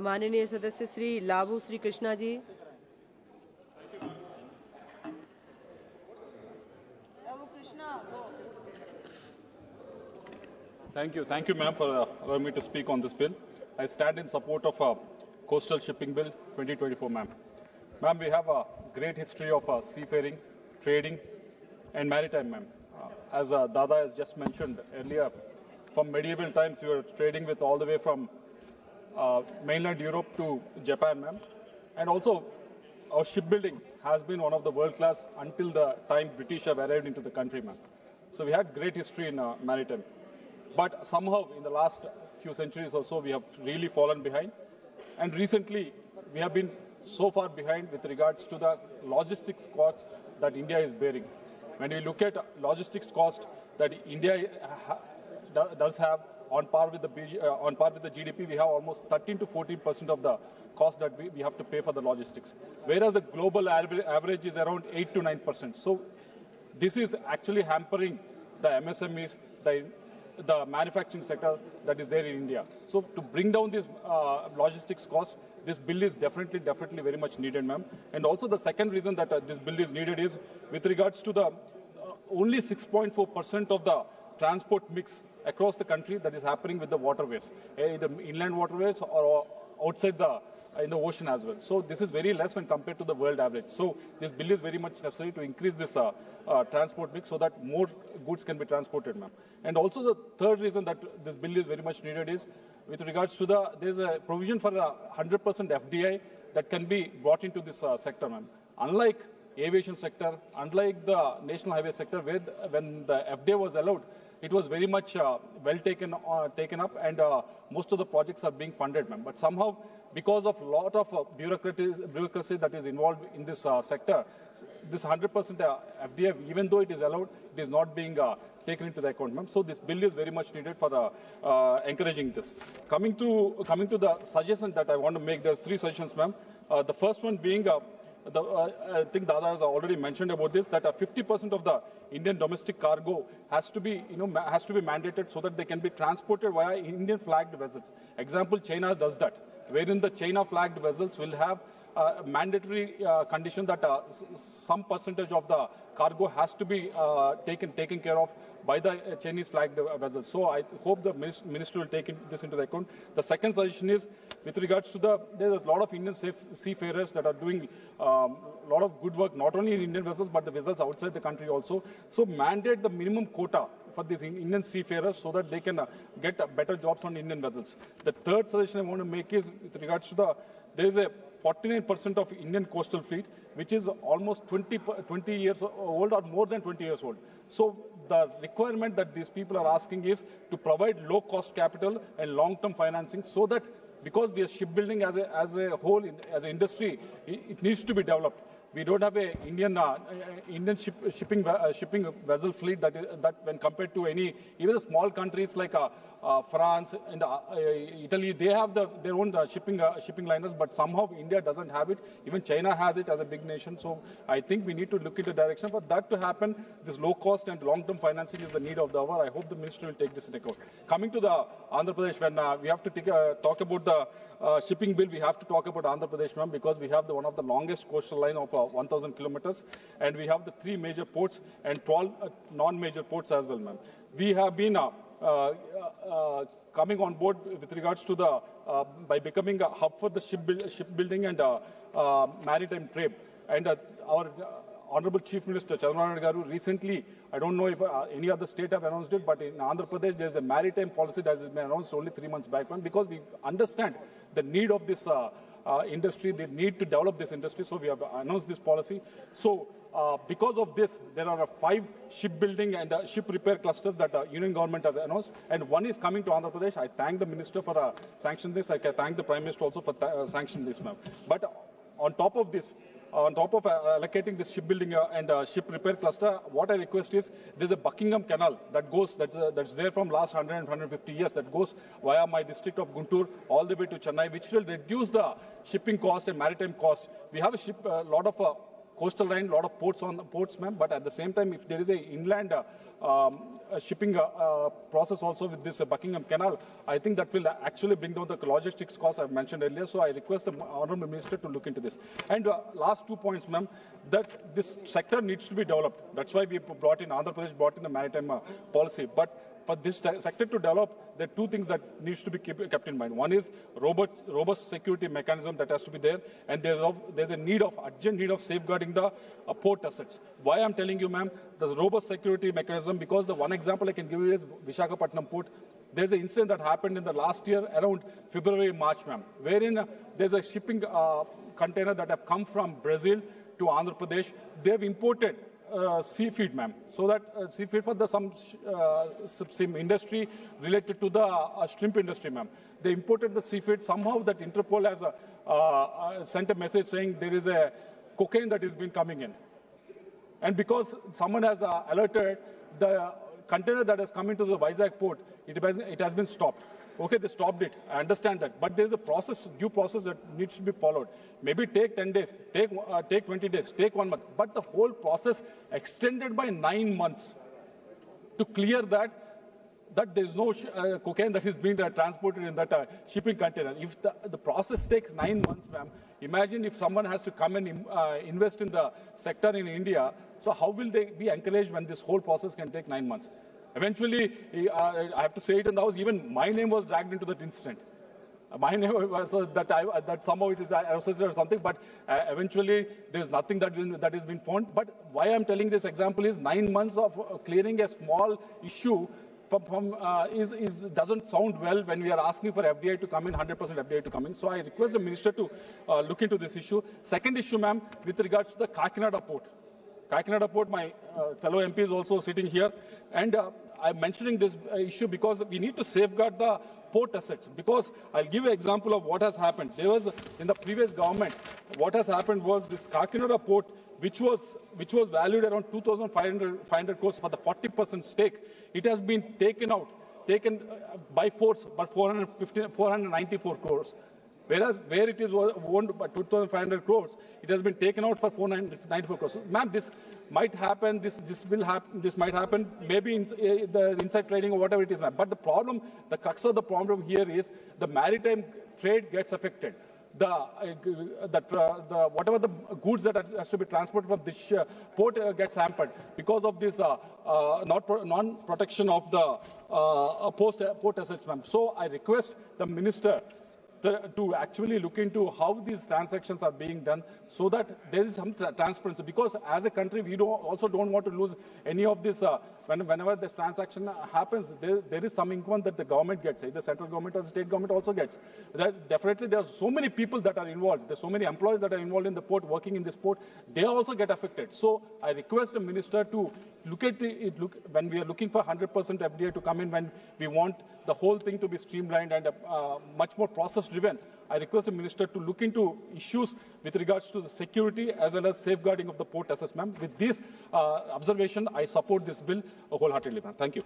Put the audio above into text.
माननीय सदस्य Shri लाभू Shri Krishna ji. Thank you, ma'am, for allowing me to speak on this bill. I stand in support of Coastal Shipping Bill 2024, ma'am. Ma'am, we have a great history of seafaring, trading, and maritime, ma'am. As Dada has just mentioned earlier, from medieval times, we were trading with all the way from mainland Europe to Japan, ma'am. And also, our shipbuilding has been one of the world class until the time British have arrived into the country, ma'am. So we had great history in maritime. But somehow, in the last few centuries or so, we have really fallen behind. And recently, we have been so far behind with regards to the logistics costs that India is bearing. When we look at logistics cost that India does have on par with the GDP, we have almost 13 to 14% of the cost that we have to pay for the logistics, whereas the global average is around 8 to 9%. So this is actually hampering the MSMEs, the manufacturing sector that is there in India. So to bring down this logistics cost, this bill is definitely very much needed, ma'am. And also the second reason that this bill is needed is with regards to the only 6.4% of the transport mix across the country that is happening with the waterways, either inland waterways or outside in the ocean as well. So this is very less when compared to the world average. So this bill is very much necessary to increase this transport mix so that more goods can be transported, ma'am. And also the third reason that this bill is very much needed is with regards to there's a provision for the 100% FDI that can be brought into this sector, ma'am. Unlike aviation sector, unlike the national highway sector, where when the FDI was allowed, it was very much well taken up, and most of the projects are being funded, ma'am. But somehow, because of a lot of bureaucracy that is involved in this sector, this 100% FDI, even though it is allowed, it is not being taken into the account, ma'am. So this bill is very much needed for encouraging this. Coming to the suggestion that I want to make, there's three suggestions, ma'am. The first one being, I think Dada has already mentioned about this, that 50% of the Indian domestic cargo has to be mandated so that they can be transported via Indian flagged vessels. Example, China does that, wherein the China flagged vessels will have mandatory condition that some percentage of the cargo has to be taken care of by the Chinese flagged vessels. So I hope the minister will take this into account. The second suggestion is with regards to there's a lot of Indian seafarers that are doing a lot of good work, not only in Indian vessels, but the vessels outside the country also. So mandate the minimum quota for these Indian seafarers so that they can get better jobs on Indian vessels. The third suggestion I want to make is with regards to there is a 49% of Indian coastal fleet, which is almost 20 years old or more than 20 years old. So the requirement that these people are asking is to provide low-cost capital and long-term financing so that because the shipbuilding as a whole, as an industry, it needs to be developed. We don't have a Indian shipping vessel fleet that when compared to even the small countries like France and Italy, they have their own shipping liners, but somehow India doesn't have it. Even China has it as a big nation. So I think we need to look into direction for that to happen. This low cost and long-term financing is the need of the hour. I hope the minister will take this into account. Coming to the Andhra Pradesh, when we have to talk about the shipping bill, we have to talk about Andhra Pradesh, ma'am, because we have one of the longest coastal line of 1,000 kilometers, and we have the 3 major ports and 12 non-major ports as well, ma'am. We have been coming on board with regards to by becoming a hub for the shipbuilding and maritime trade. And our Honorable Chief Minister Chandrababu Naidu Garu recently, I don't know if any other state have announced it, but in Andhra Pradesh there is a maritime policy that has been announced only 3 months back, because we understand the need of this industry, the need to develop this industry, so we have announced this policy. So because of this, there are 5 shipbuilding and ship repair clusters that the Union government has announced, and one is coming to Andhra Pradesh. I thank the minister for sanctioning this. I can thank the Prime Minister also for sanctioning this, ma'am. But on top of this, on top of allocating this shipbuilding and ship repair cluster, what I request is there's a Buckingham Canal that's there from last 100 and 150 years that goes via my district of Guntur all the way to Chennai, which will reduce the shipping cost and maritime cost. We have a lot of coastal line, lot of ports, ma'am, but at the same time, if there is a inland shipping process also with this Buckingham Canal, I think that will actually bring down the logistics costs I've mentioned earlier. So I request the Honourable Minister to look into this. And last 2 points, ma'am, that this sector needs to be developed. That's why we brought in Andhra Pradesh, brought in the maritime policy. But for this sector to develop, there are two things that needs to be kept in mind. One is robust security mechanism that has to be there, and there's a urgent need of safeguarding the port assets. Why I'm telling you, ma'am, there's robust security mechanism because the one example I can give you is Visakhapatnam port. There's an incident that happened in the last year around February, March, ma'am, wherein there's a shipping container that have come from Brazil to Andhra Pradesh. They've imported seafood, ma'am, so that seafood for some industry related to the shrimp industry, ma'am. They imported the seafood. Somehow that Interpol has sent a message saying there is a cocaine that has been coming in. And because someone has alerted, the container that has come into the Vizag port, it has been stopped. Okay, they stopped it. I understand that. But there's a process, due process that needs to be followed. Maybe take 10 days, take 20 days, take 1 month. But the whole process extended by 9 months to clear that there's no cocaine that is being transported in that shipping container. If the process takes 9 months, ma'am, imagine if someone has to come and invest in the sector in India. So how will they be encouraged when this whole process can take 9 months? Eventually, I have to say it in the house, even my name was dragged into that incident. My name was that somehow it is associated or something, but eventually there's nothing that has been found. But why I'm telling this example is 9 months of clearing a small issue doesn't sound well when we are asking for FDI to come in, 100% FDI to come in. So I request the minister to look into this issue. Second issue, ma'am, with regards to the Kakinada port. Kakinada port, my fellow MP is also sitting here, and I'm mentioning this issue because we need to safeguard the port assets. Because I'll give an example of what has happened. There was, in the previous government, what has happened was this Kakinada port, which was valued around 2,500 crores for the 40% stake. It has been taken by force by 494 crores. Whereas where it is owned by 2,500 crores, it has been taken out for 494 crores. Ma'am, this might happen. This will happen. This might happen. Maybe in the inside trading or whatever it is. Ma'am. But the problem, the crux of the problem here is the maritime trade gets affected. Whatever the goods that has to be transported from this port gets hampered because of this non-protection of the port assets, ma'am. So I request the minister to actually look into how these transactions are being done so that there is some transparency. Because as a country, we also don't want to lose any of this. Whenever this transaction happens, there is some income that the government gets, either central government or the state government also gets. Definitely, there are so many people that are involved. There are so many employees that are involved in the port, working in this port. They also get affected. So I request the minister to look at it. When we are looking for 100% FDI to come in, when we want the whole thing to be streamlined and much more process-driven, I request the minister to look into issues with regards to the security as well as safeguarding of the port assets, ma'am. With this observation, I support this bill wholeheartedly, ma'am. Thank you.